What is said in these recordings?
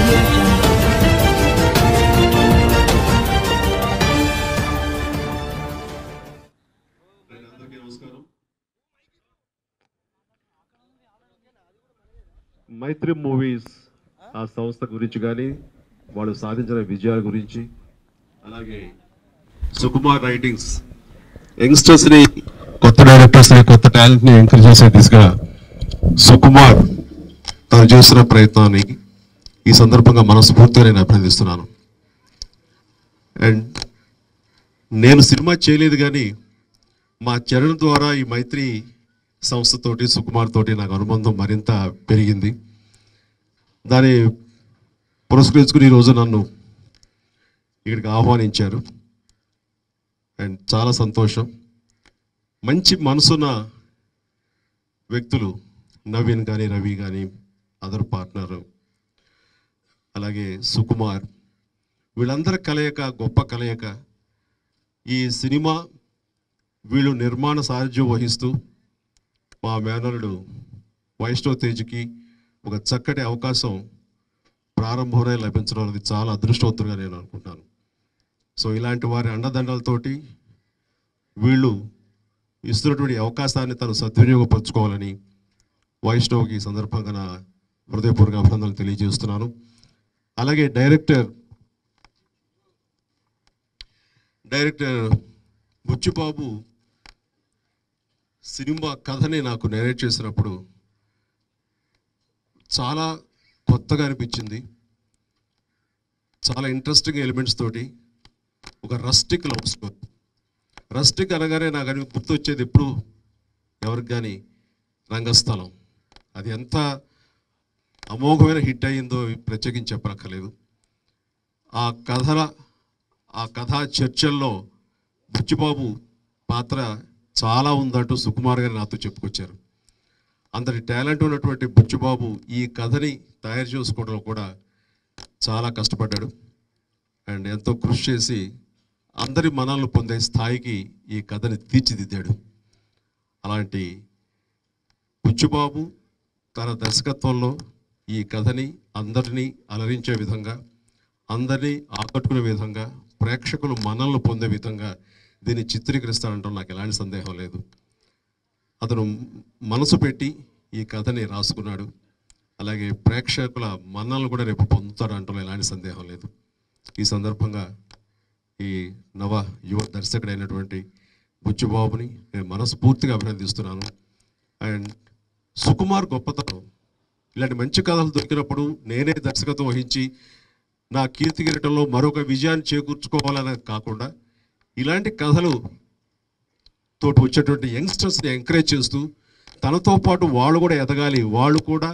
Audio Jungle. మైత్రి movies ఆ సంస్థ గురించి కానీ వాళ్ళు సాధించిన విజయాల గురించి, అలాగే సుకుమార్ రైటింగ్స్ యంగ్స్టర్స్ని, కొత్త డైరెక్టర్స్ని, కొత్త టాలెంట్ని ఎంకరేజ్ చేసే దిశగా సుకుమార్ తను చేస్తున్న ప్రయత్నాన్ని ఈ సందర్భంగా మనస్ఫూర్తిగా నేను అభినందిస్తున్నాను. అండ్ నేను సినిమా చేయలేదు కానీ మా చరణ్ ద్వారా ఈ మైత్రి సంస్థతోటి, సుకుమార్ తోటి నాకు అనుబంధం మరింత పెరిగింది. దాన్ని పురస్కరించుకుని ఈరోజు నన్ను ఇక్కడికి ఆహ్వానించారు. అండ్ చాలా సంతోషం. మంచి మనసున్న వ్యక్తులు నవీన్ కానీ, రవి కానీ, అదర్ పార్ట్నర్, అలాగే సుకుమార్, వీళ్ళందరి కలయిక గొప్ప కలయిక. ఈ సినిమా వీళ్ళు నిర్మాణ సారథ్యం వహిస్తూ మా మేనరుడు వైష్ణవ్ తేజ్కి ఒక చక్కటి అవకాశం ప్రారంభంలో లభించడం అనేది చాలా అదృష్టవంతులుగా నేను అనుకుంటాను. సో ఇలాంటి వారి అండదండలతోటి వీళ్ళు ఇస్తున్నటువంటి అవకాశాన్ని తను సద్వినియోగపరచుకోవాలని వైష్ణవ్కి ఈ సందర్భంగా నా హృదయపూర్వక అభినందనలు తెలియజేస్తున్నాను. అలాగే డైరెక్టర్ బుచ్చిబాబు సినిమా కథని నాకు నేరేట్ చేసినప్పుడు చాలా కొత్తగా అనిపించింది. చాలా ఇంట్రెస్టింగ్ ఎలిమెంట్స్ తోటి ఒక రస్టిక్ లవ్ స్టోరీ. రస్టిక్ అనగానే నాకు గుర్తొచ్చేది ఎప్పుడు ఎవరికి కానీ రంగస్థలం. అది ఎంత అమోఘమైన హిట్ అయ్యిందో ప్రత్యేకించి చెప్పనక్కర్లేదు. ఆ కథా చర్చల్లో బుచ్చిబాబు పాత్ర చాలా ఉందంటూ సుకుమార్ గారు నాతో చెప్పుకొచ్చారు. అంతటి టాలెంట్ ఉన్నటువంటి బుచ్చిబాబు ఈ కథని తయారు చేసుకోవడంలో కూడా చాలా కష్టపడ్డాడు. అండ్ ఎంతో కృషి చేసి అందరి మనల్ని పొందే స్థాయికి ఈ కథని తీర్చిదిద్దాడు. అలాంటి బుచ్చిబాబు తన దర్శకత్వంలో ఈ కథని అందరినీ అలరించే విధంగా, అందరినీ ఆకట్టుకునే విధంగా, ప్రేక్షకులు మనల్ని పొందే విధంగా దీన్ని చిత్రీకరిస్తాడంటాం నాకు ఎలాంటి సందేహం లేదు. అతను మనసు పెట్టి ఈ కథని రాసుకున్నాడు. అలాగే ప్రేక్షకుల మన్నలను కూడా రేపు పొందుతాడంటూ ఎలాంటి సందేహం లేదు. ఈ సందర్భంగా ఈ యువ దర్శకుడైనటువంటి బుచ్చిబాబుని నేను మనస్ఫూర్తిగా అభినందిస్తున్నాను. అండ్ సుకుమార్ గొప్పతనం, ఇలాంటి మంచి కథలు దొరికినప్పుడు నేనే దర్శకత్వం వహించి నా కీర్తి కిరీటంలో మరొక విజయాన్ని చేకూర్చుకోవాలని కాకుండా ఇలాంటి కథలు తోటి వచ్చేటువంటి యంగ్స్టర్స్ని ఎంకరేజ్ చేస్తూ తనతో పాటు వాళ్ళు కూడా ఎదగాలి, వాళ్ళు కూడా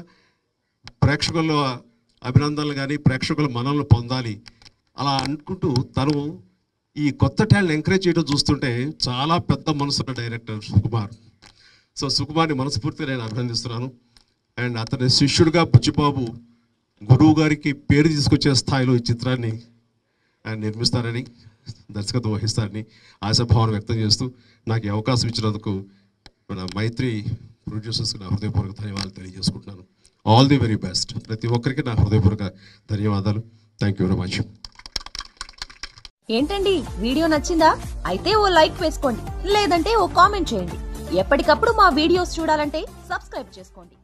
ప్రేక్షకుల అభినందనలు కానీ ప్రేక్షకుల మనల్ని పొందాలి అలా అనుకుంటూ తను ఈ కొత్త టాలెంట్ ఎంకరేజ్ చేయడం చూస్తుంటే చాలా పెద్ద మనసున్న డైరెక్టర్ సుకుమార్. సో సుకుమార్ని మనస్ఫూర్తిగా నేను అభినందిస్తున్నాను. అండ్ అతని శిష్యుడిగా బుచ్చిబాబు గురువు గారికి పేరు తీసుకొచ్చే స్థాయిలో ఈ చిత్రాన్ని ఆయన నిర్మిస్తారని, దర్శకత్వం వహిస్తారని ఆశాభావం వ్యక్తం చేస్తూ నాకు ఈ అవకాశం ఇచ్చినందుకు మన మైత్రి ప్రొడ్యూసర్స్కి నా హృదయపూర్వక ధన్యవాదాలు తెలియజేసుకుంటున్నాను. All the very best. ప్రతి ఒక్కరికి నా హృదయపూర్వక ధన్యవాదాలు. Thank you very much. ఏంటండి వీడియో నచ్చిందా? అయితే ఓ లైక్ వేసుకోండి, లేదంటే ఓ కామెంట్ చేయండి. ఎప్పటికప్పుడు మా వీడియోస్ చూడాలంటే సబ్స్క్రైబ్ చేసుకోండి.